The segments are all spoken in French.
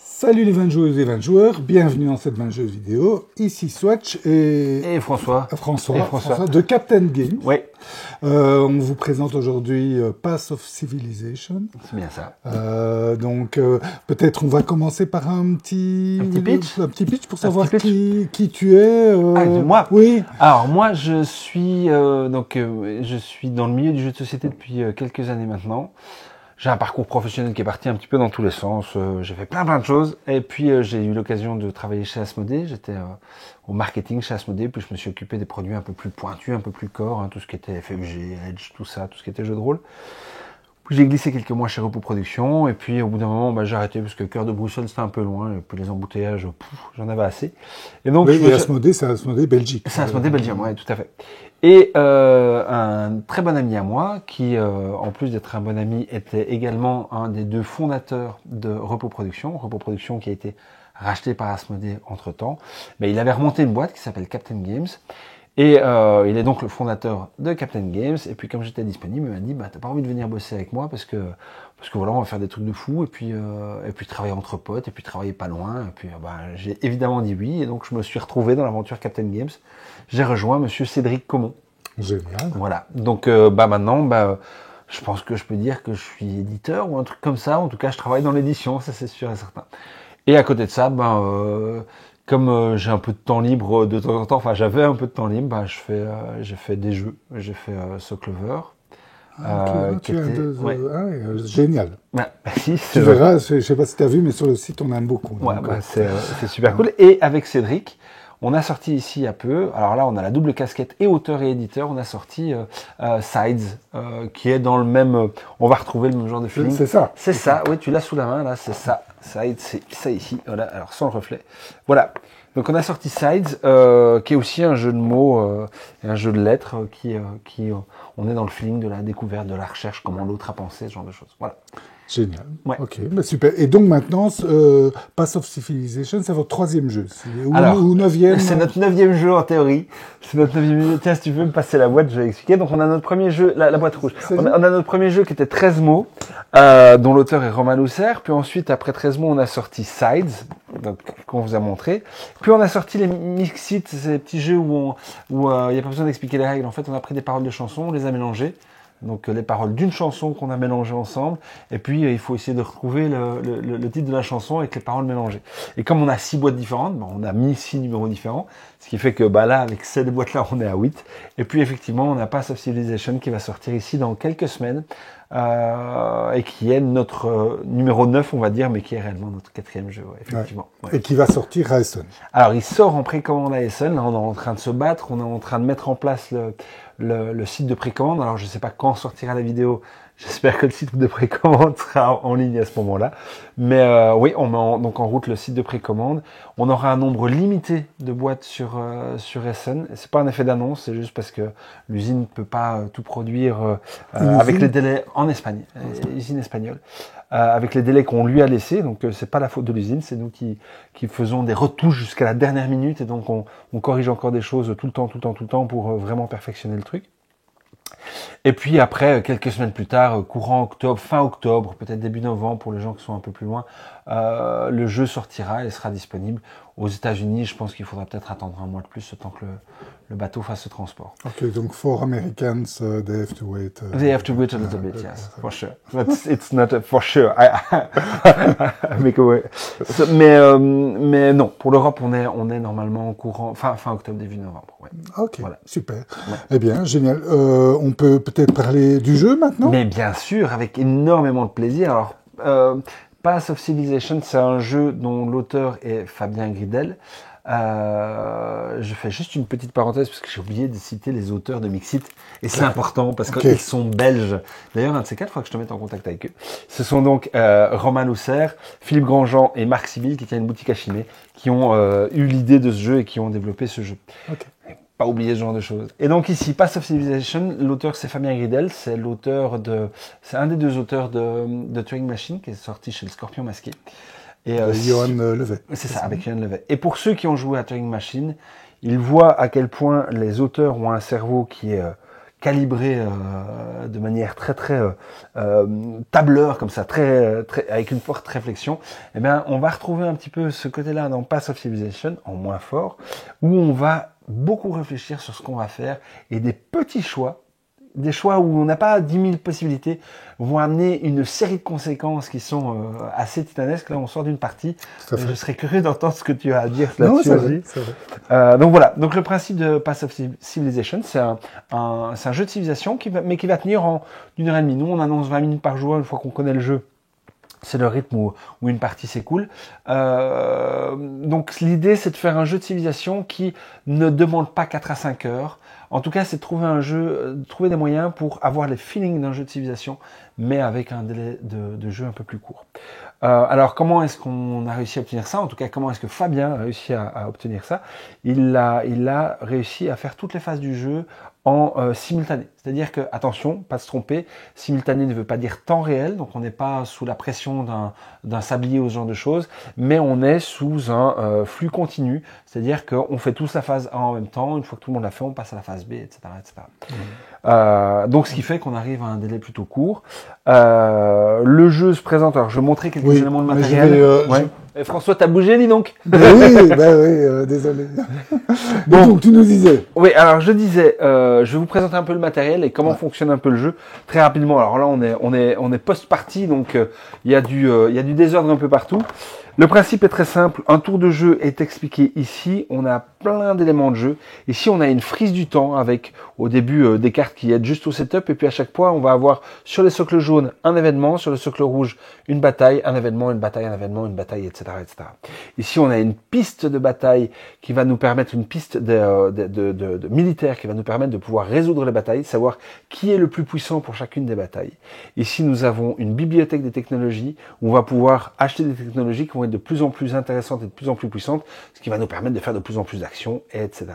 Salut les 20 joueuses et 20 joueurs, bienvenue dans cette 20 joueuses vidéo. Ici Swatch et François de Captain Games. Oui. On vous présente aujourd'hui Path of Civilization. C'est bien ça. Peut-être on va commencer par un petit pitch pour savoir qui tu es. Moi. Oui. Alors moi je suis je suis dans le milieu du jeu de société depuis quelques années maintenant. J'ai un parcours professionnel qui est parti un petit peu dans tous les sens. J'ai fait plein de choses. Et puis, j'ai eu l'occasion de travailler chez Asmodée. J'étais au marketing chez Asmodée. Puis, je me suis occupé des produits un peu plus pointus, un peu plus corps. Tout ce qui était FFG, Edge, tout ça, tout ce qui était jeu de rôle. Puis, j'ai glissé quelques mois chez Repos Productions. Et puis, au bout d'un moment, j'ai arrêté parce que Cœur de Bruxelles, c'était un peu loin. Et puis, les embouteillages, j'en avais assez. Et donc, oui, Asmodée, c'est Asmodée Belgique. C'est Asmodée Belgique, oui, tout à fait. Et un très bon ami à moi, qui, en plus d'être un bon ami, était également un des deux fondateurs de Repos Productions qui a été racheté par Asmodée entre-temps. Mais il avait remonté une boîte qui s'appelle Captain Games. Et il est donc le fondateur de Captain Games. Et puis comme j'étais disponible, il m'a dit t'as pas envie de venir bosser avec moi parce que voilà, on va faire des trucs de fou et puis travailler entre potes et puis travailler pas loin. Et puis j'ai évidemment dit oui. Et donc je me suis retrouvé dans l'aventure Captain Games. J'ai rejoint monsieur Cédric Comon. Génial. Voilà. Donc maintenant je pense que je peux dire que je suis éditeur ou un truc comme ça. En tout cas, je travaille dans l'édition, ça c'est sûr et certain. Et à côté de ça, comme j'ai un peu de temps libre de temps en temps, enfin j'avais un peu de temps libre, j'ai fait des jeux. J'ai fait Soclover. Génial. Merci. Tu verras, je ne sais pas si tu as vu, mais sur le site on aime beaucoup. Ouais, c'est super cool. Et avec Cédric, on a sorti ici à peu, alors là on a la double casquette et auteur et éditeur, on a sorti Sides, qui est dans le même, on va retrouver le même genre de feeling. C'est ça. C'est ça, oui, tu l'as sous la main là, c'est ça. Sides, c'est ça ici, voilà, alors sans le reflet. Voilà. Donc on a sorti Sides, qui est aussi un jeu de mots, un jeu de lettres, on est dans le feeling de la découverte, de la recherche, comment l'autre a pensé, ce genre de choses. Voilà. Génial. Ouais. Ok, super. Et donc maintenant, Path of Civilization, c'est votre 9e jeu. Ou 9e. C'est notre 9e jeu en théorie. C'est notre 9e jeu. Tiens, si tu veux me passer la boîte, je vais expliquer. Donc on a notre premier jeu, la boîte rouge. On a notre premier jeu qui était 13 mots, dont l'auteur est Romain Lousser. Puis ensuite, après 13 mots, on a sorti Sides, donc qu'on vous a montré. Puis on a sorti les Mixit, ces petits jeux où il n'y a pas besoin d'expliquer les règles. En fait, on a pris des paroles de chansons, on les a mélangées. Donc les paroles d'une chanson qu'on a mélangées ensemble, et puis il faut essayer de retrouver le titre de la chanson avec les paroles mélangées. Et comme on a 6 boîtes différentes, on a mis 6 numéros différents, ce qui fait que là, avec ces boîtes-là, on est à 8. Et puis effectivement, on a Path of Civilization qui va sortir ici dans quelques semaines, et qui est notre numéro 9, on va dire, mais qui est réellement notre 4e jeu, effectivement. Ouais. Et qui va sortir à Essen. Alors il sort en précommande à Essen, là on est en train de se battre, on est en train de mettre en place le site de précommande. Alors je ne sais pas quand sortira la vidéo, j'espère que le site de précommande sera en ligne à ce moment-là. Mais oui, on met donc en route le site de précommande. On aura un nombre limité de boîtes sur Essen. C'est pas un effet d'annonce, c'est juste parce que l'usine ne peut pas tout produire avec les délais en Espagne, usine espagnole. Avec les délais qu'on lui a laissés, donc c'est pas la faute de l'usine, c'est nous qui faisons des retouches jusqu'à la dernière minute et donc on corrige encore des choses tout le temps pour vraiment perfectionner le truc. Et puis après, quelques semaines plus tard, courant octobre, fin octobre, peut-être début novembre pour les gens qui sont un peu plus loin, le jeu sortira et sera disponible. Aux États-Unis, je pense qu'il faudra peut-être attendre un mois de plus, le temps que le bateau fasse ce transport. Ok, donc for Americans, they have to wait. They have to wait a little bit, yes, for sure. It's not for sure. Mais non, pour l'Europe, on est normalement courant fin octobre, début novembre. Ouais. Ok, voilà. Super. Ouais. Eh bien, génial. On peut peut-être parler du jeu maintenant ? Mais bien sûr, avec énormément de plaisir. Alors, Path of Civilization, c'est un jeu dont l'auteur est Fabien Gridel. Je fais juste une petite parenthèse parce que j'ai oublié de citer les auteurs de Mixit et c'est important parce qu'ils sont belges. D'ailleurs, un de ces quatre, il faudra que je te mette en contact avec eux. Ce sont donc Romain Lousser, Philippe Grandjean et Marc Sibyl qui tient une boutique à Chimay qui ont eu l'idée de ce jeu et qui ont développé ce jeu. Okay. Pas oublier ce genre de choses. Et donc ici, Path of Civilization, l'auteur c'est Fabien Gridel, c'est un des deux auteurs de Turing Machine qui est sorti chez le Scorpion Masqué. Et Johan Levet. C'est ça, avec Johan Levet. Et pour ceux qui ont joué à Turing Machine, ils voient à quel point les auteurs ont un cerveau qui calibré de manière très tableur comme ça, avec une forte réflexion, eh bien, on va retrouver un petit peu ce côté-là dans Path of Civilization, en moins fort, où on va beaucoup réfléchir sur ce qu'on va faire et des petits choix, des choix où on n'a pas 10 000 possibilités, vont amener une série de conséquences qui sont assez titanesques. Là, on sort d'une partie. Je serais curieux d'entendre ce que tu as à dire là-dessus. Donc voilà. Donc le principe de Path of Civilization, c'est un jeu de civilisation qui va tenir en 1h30. Nous, on annonce 20 minutes par jour une fois qu'on connaît le jeu. C'est le rythme où une partie s'écoule. Donc l'idée, c'est de faire un jeu de civilisation qui ne demande pas 4 à 5 heures. En tout cas, c'est de trouver des moyens pour avoir les feelings d'un jeu de civilisation, mais avec un délai de jeu un peu plus court. Alors, comment est-ce qu'on a réussi à obtenir ça? En tout cas, comment est-ce que Fabien a réussi à obtenir ça? Il a réussi à faire toutes les phases du jeu en simultané. C'est-à-dire que, attention, pas se tromper, simultané ne veut pas dire temps réel, donc on n'est pas sous la pression d'un sablier ou ce genre de choses, mais on est sous un flux continu, c'est-à-dire qu'on fait tous la phase 1 en même temps, une fois que tout le monde l'a fait, on passe à la phase B, etc. Donc ce qui fait qu'on arrive à un délai plutôt court. Le jeu se présente, alors je vais montrer quelques éléments de matériel. François, t'as bougé, dis donc. Oui, désolé. Bon, donc tu nous disais. Oui, alors je disais, je vais vous présenter un peu le matériel et comment fonctionne un peu le jeu très rapidement. Alors là, on est post-partie, donc il y a du désordre un peu partout. Le principe est très simple. Un tour de jeu est expliqué ici. On a plein d'éléments de jeu. Ici, on a une frise du temps avec au début des cartes qui aident juste au setup. Et puis à chaque fois, on va avoir sur les socles jaunes un événement, sur le socle rouge une bataille, un événement, une bataille, un événement, une bataille, etc., etc. Ici, on a une piste de bataille qui va nous permettre, une piste de militaire qui va nous permettre de pouvoir résoudre les batailles, savoir qui est le plus puissant pour chacune des batailles. Ici, nous avons une bibliothèque des technologies où on va pouvoir acheter des technologies qui vont être de plus en plus intéressantes et de plus en plus puissantes, ce qui va nous permettre de faire de plus en plus d'actions, etc.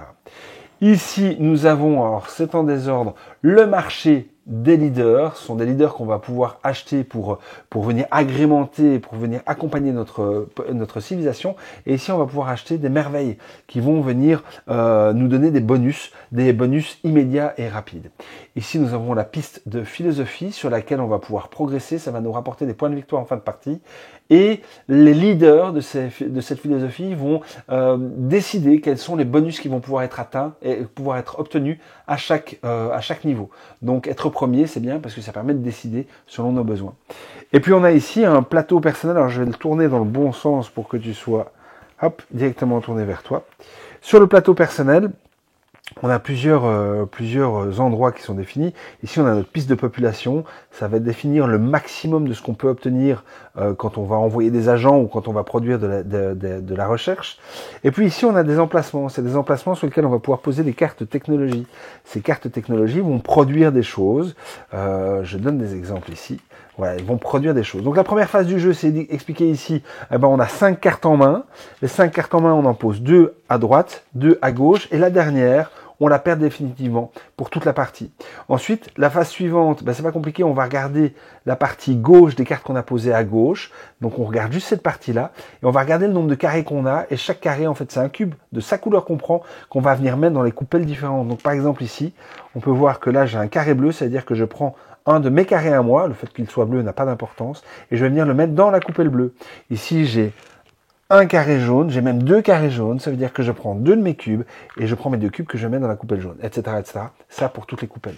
Ici, nous avons, alors c'est en désordre, le marché des leaders. Ce sont des leaders qu'on va pouvoir acheter pour venir agrémenter, pour venir accompagner notre civilisation. Et ici, on va pouvoir acheter des merveilles qui vont venir nous donner des bonus immédiats et rapides. Ici, nous avons la piste de philosophie sur laquelle on va pouvoir progresser. Ça va nous rapporter des points de victoire en fin de partie. Et les leaders de cette philosophie vont décider quels sont les bonus qui vont pouvoir être atteints et pouvoir être obtenus à chaque niveau. Donc être premier, c'est bien parce que ça permet de décider selon nos besoins. Et puis on a ici un plateau personnel. Alors je vais le tourner dans le bon sens pour que tu sois directement tourné vers toi. Sur le plateau personnel, on a plusieurs endroits qui sont définis. Ici, on a notre piste de population. Ça va définir le maximum de ce qu'on peut obtenir quand on va envoyer des agents ou quand on va produire de la recherche. Et puis ici, on a des emplacements. C'est des emplacements sur lesquels on va pouvoir poser des cartes technologie. Ces cartes technologie vont produire des choses. Je donne des exemples ici. Voilà, ils vont produire des choses. Donc la première phase du jeu, c'est expliqué ici. On a 5 cartes en main. Les 5 cartes en main, on en pose 2 à droite, 2 à gauche. Et la dernière, on la perd définitivement pour toute la partie. Ensuite, la phase suivante, c'est pas compliqué, on va regarder la partie gauche des cartes qu'on a posées à gauche. Donc on regarde juste cette partie-là et on va regarder le nombre de carrés qu'on a. Et chaque carré, en fait, c'est un cube de sa couleur qu'on prend, qu'on va venir mettre dans les coupelles différentes. Donc par exemple ici, on peut voir que là, j'ai un carré bleu, c'est-à-dire que je prends un de mes carrés à moi, le fait qu'il soit bleu n'a pas d'importance, et je vais venir le mettre dans la coupelle bleue. Ici, j'ai un carré jaune, j'ai même 2 carrés jaunes, ça veut dire que je prends 2 de mes cubes, et je prends mes 2 cubes que je mets dans la coupelle jaune, etc., etc. Ça pour toutes les coupelles.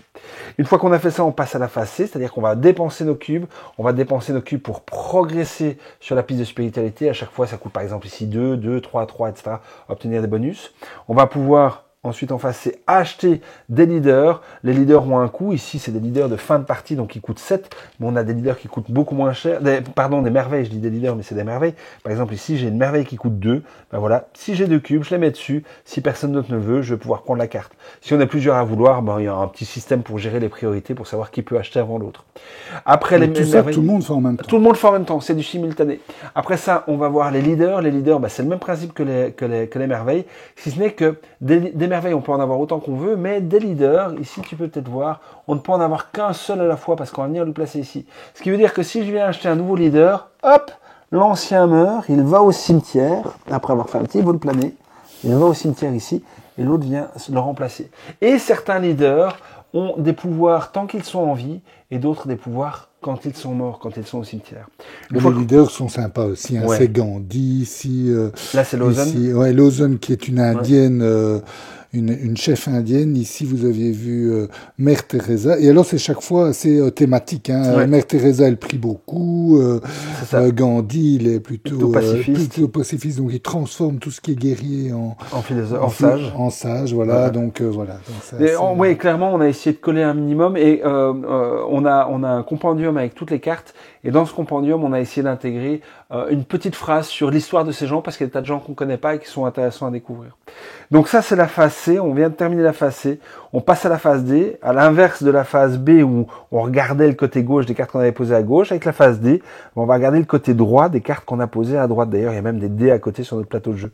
Une fois qu'on a fait ça, on passe à la phase C, c'est-à-dire qu'on va dépenser nos cubes, pour progresser sur la piste de spiritualité. À chaque fois, ça coûte par exemple ici 2, 2, 3, 3, etc., obtenir des bonus. On va pouvoir ensuite, en face, c'est acheter des leaders. Les leaders ont un coût. Ici, c'est des leaders de fin de partie, donc ils coûtent 7. Mais on a des leaders qui coûtent beaucoup moins cher. Des merveilles. Je dis des leaders, mais c'est des merveilles. Par exemple, ici, j'ai une merveille qui coûte 2. Voilà. Si j'ai 2 cubes, je les mets dessus. Si personne d'autre ne veut, je vais pouvoir prendre la carte. Si on est plusieurs à vouloir, il y a un petit système pour gérer les priorités, pour savoir qui peut acheter avant l'autre. Après, tout ça, tout le monde fait en même temps. Tout le monde fait en même temps. C'est du simultané. Après ça, on va voir les leaders. Les leaders, c'est le même principe que les merveilles. Si ce n'est que des merveilles, on peut en avoir autant qu'on veut, mais des leaders, ici tu peux peut-être voir, on ne peut en avoir qu'un seul à la fois parce qu'on va venir le placer ici. Ce qui veut dire que si je viens acheter un nouveau leader, hop, l'ancien meurt, il va au cimetière, après avoir fait un petit vol plané, il va au cimetière ici, et l'autre vient le remplacer. Et certains leaders ont des pouvoirs tant qu'ils sont en vie, et d'autres des pouvoirs quand ils sont morts, quand ils sont au cimetière. Les leaders sont sympas aussi. Hein. Ouais. C'est Gandhi ici. Là, c'est Lawson. Ouais, Lawson qui est une indienne, une chef indienne. Ici, vous aviez vu Mère Teresa. Et alors, c'est chaque fois assez thématique. Hein. Ouais. Mère Teresa, elle prie beaucoup. Gandhi, il est plutôt pacifiste. Donc, il transforme tout ce qui est guerrier en sage. En sage, voilà. Ouais. Donc, voilà. Donc, oui, clairement, on a essayé de coller un minimum. Et on a un compendium avec toutes les cartes. Et dans ce compendium, on a essayé d'intégrer une petite phrase sur l'histoire de ces gens, parce qu'il y a des tas de gens qu'on ne connaît pas et qui sont intéressants à découvrir. Donc ça, c'est la phase C. On vient de terminer la phase C. On passe à la phase D, à l'inverse de la phase B où on regardait le côté gauche des cartes qu'on avait posées à gauche. Avec la phase D, on va regarder le côté droit des cartes qu'on a posées à droite. D'ailleurs, il y a même des dés à côté sur notre plateau de jeu.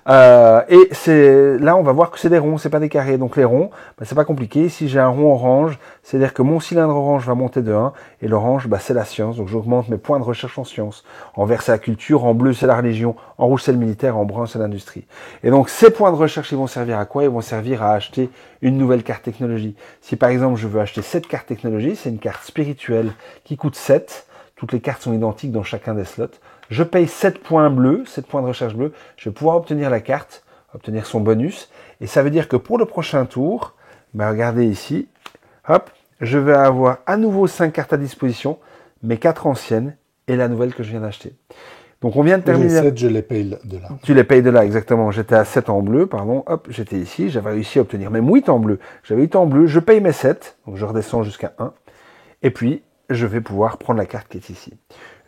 Et là, on va voir que c'est des ronds, c'est pas des carrés. Donc les ronds, c'est pas compliqué. Si j'ai un rond orange, c'est-à-dire que mon cylindre orange va monter de 1 et l'orange, c'est la science. Donc j'augmente mes points de recherche en sciences. En vert, c'est la culture. En bleu, c'est la religion. En rouge, c'est le militaire. En brun, c'est l'industrie. Et donc ces points de recherche, ils vont servir à quoi? Ils vont servir à acheter une nouvelle carte technologie. Si par exemple, je veux acheter cette carte technologie, c'est une carte spirituelle qui coûte 7. Toutes les cartes sont identiques dans chacun des slots. Je paye 7 points bleus, 7 points de recherche bleus. Je vais pouvoir obtenir la carte, obtenir son bonus. Et ça veut dire que pour le prochain tour, regardez ici, hop, je vais avoir à nouveau 5 cartes à disposition, mes 4 anciennes et la nouvelle que je viens d'acheter. Donc on vient de terminer. Les 7, je les paye de là. Tu les payes de là, exactement. J'étais à 7 en bleu, pardon. Hop, j'étais ici. J'avais réussi à obtenir même 8 en bleu. J'avais 8 en bleu. Je paye mes 7. Donc je redescends jusqu'à 1. Et puis, je vais pouvoir prendre la carte qui est ici.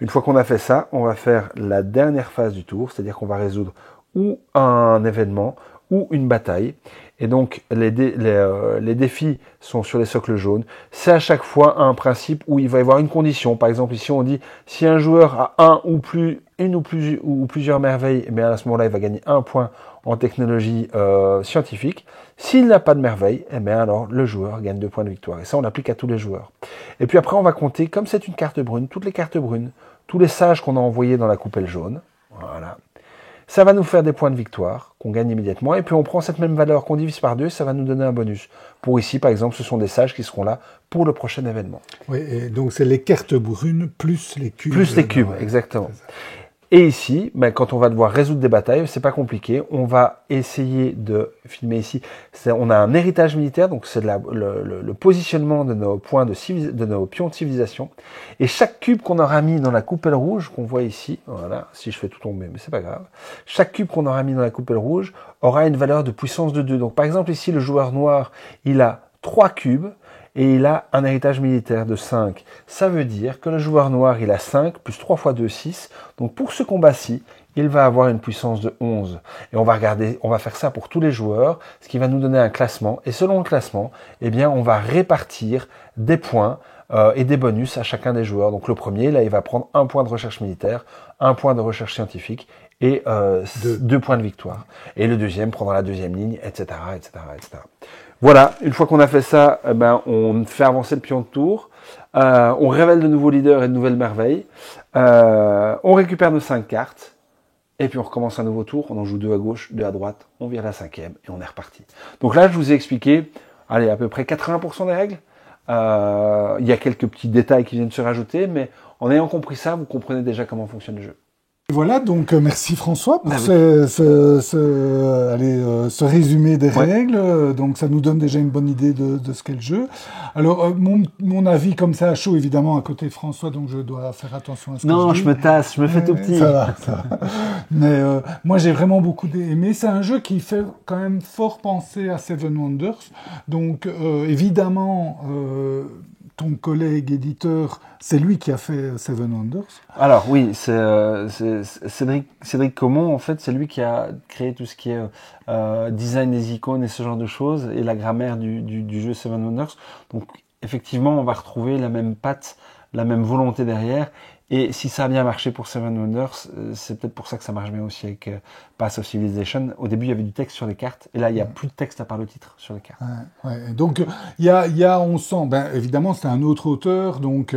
Une fois qu'on a fait ça, on va faire la dernière phase du tour. C'est-à-dire qu'on va résoudre ou un événement ou une bataille. Et donc, les défis sont sur les socles jaunes. C'est à chaque fois un principe où il va y avoir une condition. Par exemple, ici, on dit, si un joueur a une ou plusieurs merveilles, eh bien à ce moment-là, il va gagner 1 point en technologie scientifique. S'il n'a pas de merveille, eh bien alors le joueur gagne 2 points de victoire. Et ça, on l'applique à tous les joueurs. Et puis après, on va compter, comme c'est une carte brune, toutes les cartes brunes, tous les sages qu'on a envoyés dans la coupelle jaune. Voilà. Ça va nous faire des points de victoire qu'on gagne immédiatement. Et puis on prend cette même valeur qu'on divise par 2, ça va nous donner un bonus. Pour ici, par exemple, ce sont des sages qui seront là pour le prochain événement. Oui, et donc c'est les cartes brunes plus les cubes. Plus les cubes, exactement. Et ici, quand on va devoir résoudre des batailles, c'est pas compliqué. On va essayer de filmer ici. On a un héritage militaire, donc c'est le positionnement de nos points de nos pions de civilisation. Et chaque cube qu'on aura mis dans la coupelle rouge, qu'on voit ici, voilà, si je fais tout tomber, mais c'est pas grave. Chaque cube qu'on aura mis dans la coupelle rouge aura une valeur de puissance de 2. Donc par exemple ici, le joueur noir, il a 3 cubes. Et il a un héritage militaire de 5. Ça veut dire que le joueur noir, il a 5, plus 3 fois 2, 6. Donc pour ce combat-ci, il va avoir une puissance de 11. Et on va faire ça pour tous les joueurs, ce qui va nous donner un classement. Et selon le classement, eh bien, on va répartir des points et des bonus à chacun des joueurs. Donc le premier, là, il va prendre 1 point de recherche militaire, 1 point de recherche scientifique et 2 points de victoire. Et le deuxième prendra la deuxième ligne, etc., etc., etc. Voilà, une fois qu'on a fait ça, on fait avancer le pion de tour, on révèle de nouveaux leaders et de nouvelles merveilles, on récupère nos 5 cartes, et puis on recommence un nouveau tour, on en joue 2 à gauche, 2 à droite, on vire la 5e, et on est reparti. Donc là, je vous ai expliqué, à peu près 80% des règles. Il y a quelques petits détails qui viennent se rajouter, mais en ayant compris ça, vous comprenez déjà comment fonctionne le jeu. Voilà, donc merci François pour ce résumé des règles. Donc ça nous donne déjà une bonne idée de ce qu'est le jeu. Alors mon avis comme ça à chaud, évidemment, à côté de François, donc je dois faire attention à ce que je dis. Non, je me tasse, je me fais tout petit. Ça va. Mais moi j'ai vraiment beaucoup aimé. C'est un jeu qui fait quand même fort penser à Seven Wonders. Donc évidemment... ton collègue éditeur, c'est lui qui a fait Seven Wonders. Alors oui, c'est Cédric Comon, en fait, c'est lui qui a créé tout ce qui est design des icônes et ce genre de choses, et la grammaire du jeu Seven Wonders. Donc effectivement, on va retrouver la même patte, la même volonté derrière, Et si ça a bien marché pour Seven Wonders, c'est peut-être pour ça que ça marche bien aussi avec Pass of Civilization. Au début, il y avait du texte sur les cartes, et là, il n'y a plus de texte à part le titre sur les cartes. Ouais. Donc, on sent, évidemment, c'est un autre auteur, donc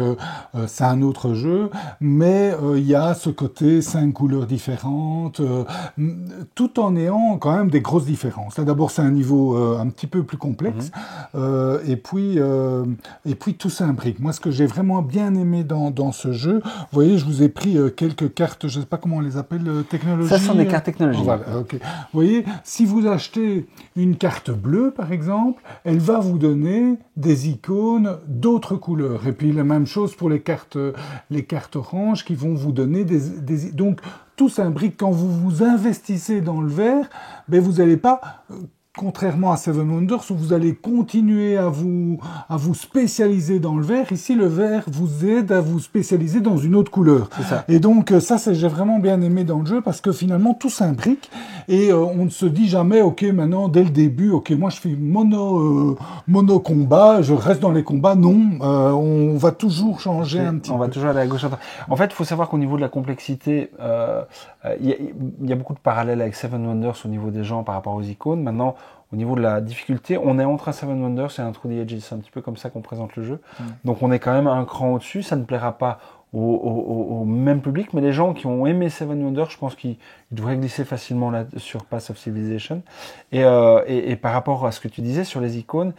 c'est un autre jeu, mais il y a ce côté 5 couleurs différentes, tout en ayant quand même des grosses différences. Là, d'abord, c'est un niveau un petit peu plus complexe, et puis tout s'imbrique. Moi, ce que j'ai vraiment bien aimé dans ce jeu, vous voyez, je vous ai pris quelques cartes, je ne sais pas comment on les appelle, technologiques. Ça sont des cartes technologiques. Voilà, ok. Vous voyez, si vous achetez une carte bleue, par exemple, elle va vous donner des icônes d'autres couleurs. Et puis la même chose pour les cartes oranges qui vont vous donner des... Donc, tout s'imbrique. Quand vous vous investissez dans le vert, vous n'allez pas... Contrairement à Seven Wonders, où vous allez continuer à vous spécialiser dans le vert, ici le vert vous aide à vous spécialiser dans une autre couleur. C'est ça. Et donc ça, j'ai vraiment bien aimé dans le jeu parce que finalement tout s'imbrique et on ne se dit jamais, ok, maintenant dès le début, ok, moi je fais mono combat, je reste dans les combats. Non, on va toujours changer un petit peu. On va toujours aller à gauche. En fait, il faut savoir qu'au niveau de la complexité, il y a beaucoup de parallèles avec Seven Wonders au niveau des gens par rapport aux icônes. Maintenant, au niveau de la difficulté, on est entre un Seven Wonders et un Through the Edges. C'est un petit peu comme ça qu'on présente le jeu. Donc on est quand même un cran au-dessus. Ça ne plaira pas au même public, mais les gens qui ont aimé Seven Wonders, je pense qu'ils devraient glisser facilement là sur Pass of Civilization. Et par rapport à ce que tu disais sur les icônes,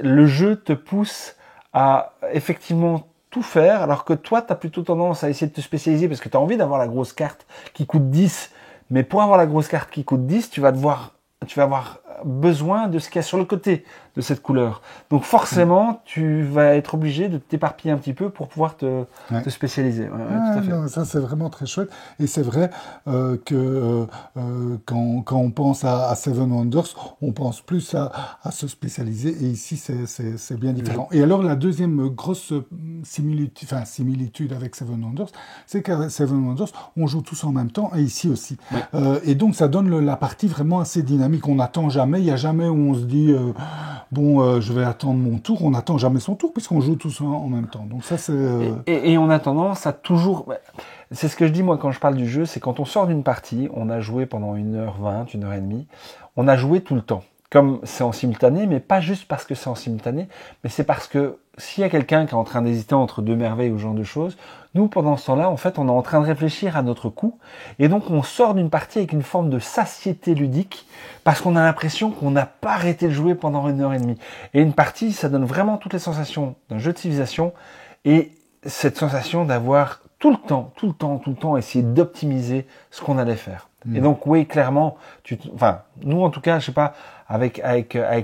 le jeu te pousse à effectivement tout faire, alors que toi, tu as plutôt tendance à essayer de te spécialiser parce que tu as envie d'avoir la grosse carte qui coûte 10. Mais pour avoir la grosse carte qui coûte 10, tu vas avoir besoin de ce qu'il y a sur le côté de cette couleur. Donc forcément, tu vas être obligé de t'éparpiller un petit peu pour pouvoir te spécialiser. Tout à fait. Non, ça, c'est vraiment très chouette. Et c'est vrai que quand on pense à Seven Wonders, on pense plus à se spécialiser. Et ici, c'est bien différent. Et alors, la deuxième grosse similitude avec Seven Wonders, c'est qu'avec Seven Wonders, on joue tous en même temps, et ici aussi. Et donc, ça donne la partie vraiment assez dynamique. On n'attend jamais. Il n'y a jamais où on se dit... je vais attendre mon tour. On n'attend jamais son tour puisqu'on joue tous en même temps. Donc ça, c'est... Et on a tendance à toujours... C'est ce que je dis, moi, quand je parle du jeu, c'est quand on sort d'une partie, on a joué pendant 1h20, 1h30, on a joué tout le temps. Comme c'est en simultané, mais pas juste parce que c'est en simultané, mais c'est parce que s'il y a quelqu'un qui est en train d'hésiter entre deux merveilles ou ce genre de choses, nous, pendant ce temps-là, en fait, on est en train de réfléchir à notre coup. Et donc, on sort d'une partie avec une forme de satiété ludique parce qu'on a l'impression qu'on n'a pas arrêté de jouer pendant 1h30. Et une partie, ça donne vraiment toutes les sensations d'un jeu de civilisation et cette sensation d'avoir tout le temps essayé d'optimiser ce qu'on allait faire. Et donc, oui, clairement, nous, en tout cas, je sais pas, avec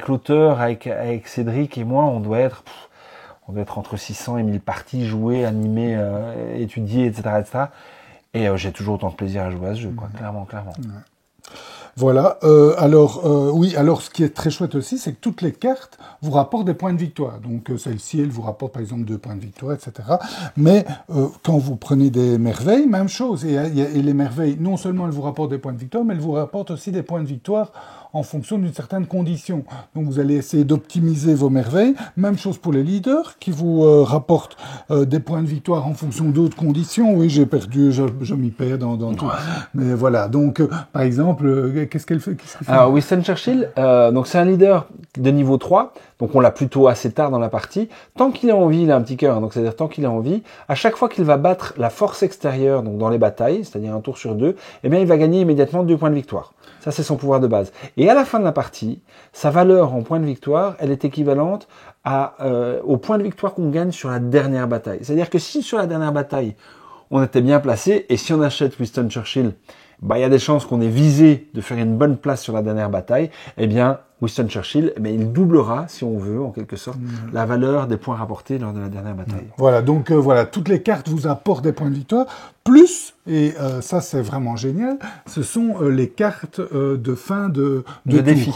l'auteur, avec Cédric et moi, on doit être entre 600 et 1000 parties jouées, animées, étudiées, etc. Et j'ai toujours autant de plaisir à jouer à ce jeu, quoi. Clairement. Voilà. Alors, ce qui est très chouette aussi, c'est que toutes les cartes vous rapportent des points de victoire. Donc, celle-ci, elle vous rapporte, par exemple, 2 points de victoire, etc. Mais quand vous prenez des merveilles, même chose. Et les merveilles, non seulement elles vous rapportent des points de victoire, mais elles vous rapportent aussi des points de victoire en fonction d'une certaine condition. Donc, vous allez essayer d'optimiser vos merveilles. Même chose pour les leaders, qui vous rapportent des points de victoire en fonction d'autres conditions. Oui, j'ai perdu, je m'y perds dans tout. Mais voilà. Donc, par exemple, qu'est-ce qu'elle fait? Alors, Winston Churchill, donc c'est un leader de niveau 3, donc on l'a plutôt assez tard dans la partie. Tant qu'il est en vie, il a un petit cœur, donc c'est-à-dire tant qu'il est en vie, à chaque fois qu'il va battre la force extérieure, donc dans les batailles, c'est-à-dire un tour sur 2, eh bien il va gagner immédiatement 2 points de victoire. Ça, c'est son pouvoir de base. Et à la fin de la partie, sa valeur en points de victoire, elle est équivalente au point de victoire qu'on gagne sur la dernière bataille. C'est-à-dire que si sur la dernière bataille, on était bien placé, et si on achète Winston Churchill, il y a des chances qu'on ait visé de faire une bonne place sur la dernière bataille, eh bien, Winston Churchill, il doublera, si on veut, en quelque sorte, la valeur des points rapportés lors de la dernière bataille. Voilà, donc toutes les cartes vous apportent des points de victoire, plus, et ça c'est vraiment génial, ce sont les cartes de fin de défi.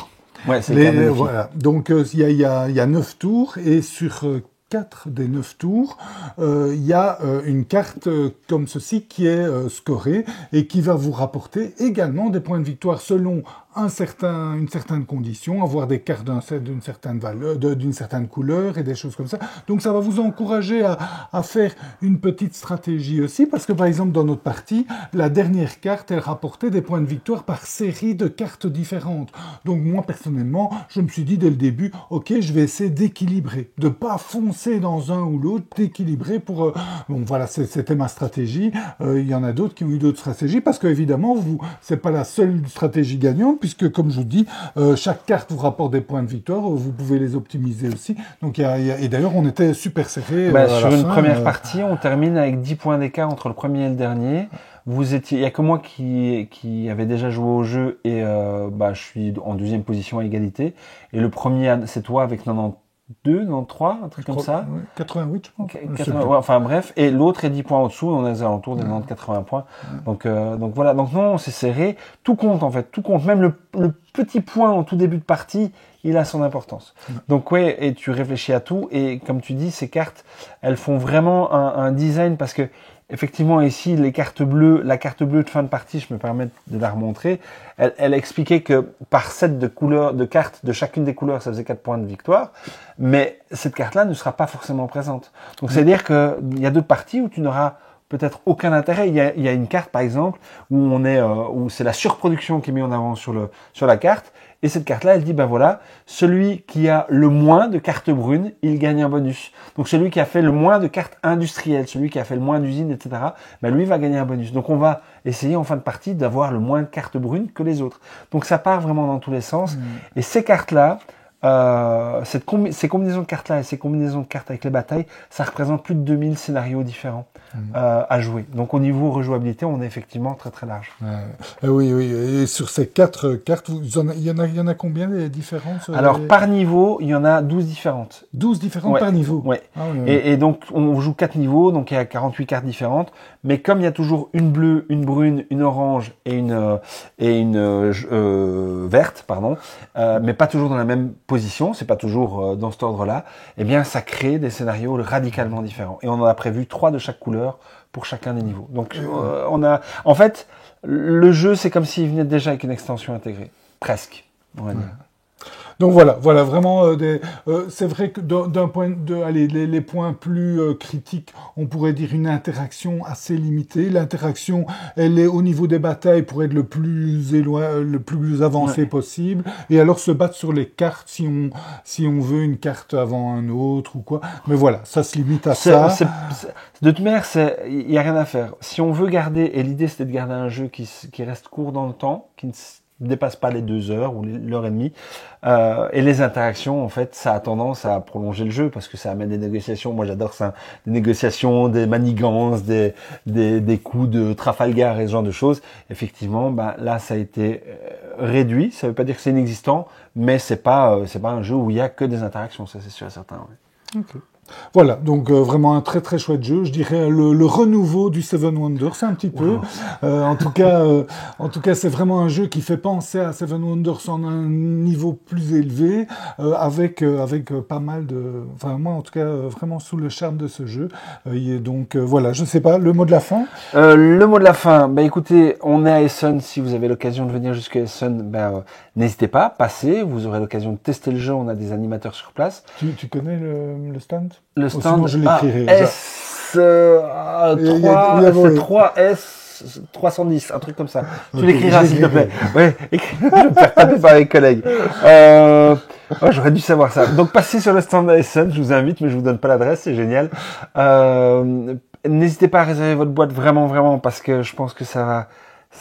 Ouais, c'est les défi. Voilà, donc il y a 9 tours, et sur 4 des 9 tours, il y a une carte comme ceci qui est scorée et qui va vous rapporter également des points de victoire selon une certaine condition, avoir des cartes d'une certaine valeur, d'une certaine couleur et des choses comme ça. Donc ça va vous encourager à faire une petite stratégie aussi, parce que par exemple dans notre partie, la dernière carte, elle rapportait des points de victoire par série de cartes différentes. Donc moi personnellement, je me suis dit dès le début, ok, je vais essayer d'équilibrer, de pas foncer dans un ou l'autre, d'équilibrer pour... bon voilà, c'était ma stratégie. Il y en a d'autres qui ont eu d'autres stratégies, parce qu'évidemment, c'est pas la seule stratégie gagnante, puisque comme je vous dis, chaque carte vous rapporte des points de victoire, vous pouvez les optimiser aussi. Donc, et d'ailleurs, on était super serré. Sur une première partie, on termine avec 10 points d'écart entre le premier et le dernier. Il y a que moi qui avait déjà joué au jeu, et je suis en deuxième position à égalité. Et le premier, c'est toi avec 92, 93, un truc comme ça. 88, je pense. 80, ouais, enfin bref, et l'autre est 10 points au-dessous, on est aux alentours des 90-80 points. Donc voilà, donc non, c'est serré. Tout compte en fait, tout compte. Même le petit point au tout début de partie, il a son importance. Donc ouais, et tu réfléchis à tout, et comme tu dis, ces cartes, elles font vraiment un design, parce que effectivement, ici, la carte bleue de fin de partie, je me permets de la remontrer, elle expliquait que par set de cartes de chacune des couleurs, ça faisait 4 points de victoire, mais cette carte-là ne sera pas forcément présente. Donc, c'est-à-dire qu'il y a d'autres parties où tu n'auras peut-être aucun intérêt. Il y a une carte, par exemple, où c'est la surproduction qui est mise en avant sur la carte. Et cette carte-là, elle dit, ben voilà, celui qui a le moins de cartes brunes, il gagne un bonus. Donc celui qui a fait le moins de cartes industrielles, celui qui a fait le moins d'usines, etc., ben lui va gagner un bonus. Donc on va essayer en fin de partie d'avoir le moins de cartes brunes que les autres. Donc ça part vraiment dans tous les sens. Et ces cartes-là, ces combinaisons de cartes-là et ces combinaisons de cartes avec les batailles, ça représente plus de 2000 scénarios différents à jouer. Donc au niveau rejouabilité, on est effectivement très très large. Oui. Et sur ces 4 cartes, il y en a combien les différentes Alors par niveau, il y en a 12 différentes. 12 différentes par niveau. Ouais. Et donc on joue 4 niveaux, donc il y a 48 cartes différentes. Mais comme il y a toujours une bleue, une brune, une orange et une verte, pardon, mais pas toujours dans la même position, c'est pas toujours dans cet ordre-là, eh bien ça crée des scénarios radicalement différents. Et on en a prévu 3 de chaque couleur pour chacun des niveaux. Donc en fait, le jeu, c'est comme s'il venait déjà avec une extension intégrée. Presque, on va dire. Donc voilà, vraiment, c'est vrai que d'un point les points plus critiques, on pourrait dire une interaction assez limitée. L'interaction, elle est au niveau des batailles pour être le plus avancé possible. Et alors se battre sur les cartes si on veut une carte avant un autre ou quoi. Mais voilà, ça se limite à ça. De toute manière, il y a rien à faire. Si on veut garder, et l'idée c'était de garder un jeu qui reste court dans le temps, qui ne dépasse pas les 2 heures ou l'heure et demie, et les interactions, en fait, ça a tendance à prolonger le jeu, parce que ça amène des négociations. Moi, j'adore ça, des négociations, des manigances, des coups de Trafalgar et ce genre de choses. Effectivement, là, ça a été réduit. Ça veut pas dire que c'est inexistant, mais c'est pas un jeu où il y a que des interactions, ça c'est sûr et certain. Ouais. Okay. Voilà, donc vraiment un très très chouette jeu. Je dirais le renouveau du Seven Wonders, un petit peu. En tout cas, c'est vraiment un jeu qui fait penser à Seven Wonders en un niveau plus élevé, avec pas mal de. Enfin, moi, en tout cas, vraiment sous le charme de ce jeu. Et donc voilà, je sais pas, le mot de la fin. Le mot de la fin. Écoutez, on est à Essen. Si vous avez l'occasion de venir jusqu'à Essen, n'hésitez pas, passez. Vous aurez l'occasion de tester le jeu. On a des animateurs sur place. Tu connais le stand? Le stand je l'écrirai. S3S310, un truc comme ça. Tu l'écriras s'il te plaît. Ouais, je vais me faire taper par les collègues. J'aurais dû savoir ça. Donc passez sur le stand Essen, je vous invite, mais je vous donne pas l'adresse, c'est génial. N'hésitez pas à réserver votre boîte vraiment, parce que je pense que ça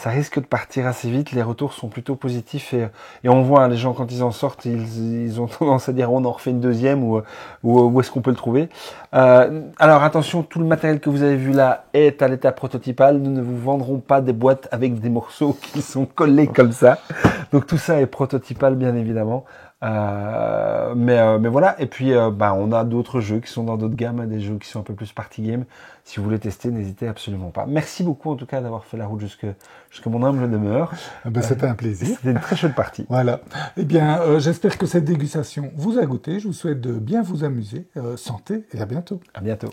risque de partir assez vite. Les retours sont plutôt positifs et on voit les gens quand ils en sortent, ils ont tendance à dire on en refait une deuxième ou où est-ce qu'on peut le trouver. Alors attention, tout le matériel que vous avez vu là est à l'état prototypal. Nous ne vous vendrons pas des boîtes avec des morceaux qui sont collés comme ça. Donc tout ça est prototypal bien évidemment. Mais voilà. Et puis on a d'autres jeux qui sont dans d'autres gammes, des jeux qui sont un peu plus party game. Si vous voulez tester, n'hésitez absolument pas. Merci beaucoup en tout cas d'avoir fait la route jusque mon humble demeure. C'était un plaisir. C'était une très chouette partie. Voilà. Eh bien, j'espère que cette dégustation vous a goûté. Je vous souhaite de bien vous amuser. Santé et à bientôt. À bientôt.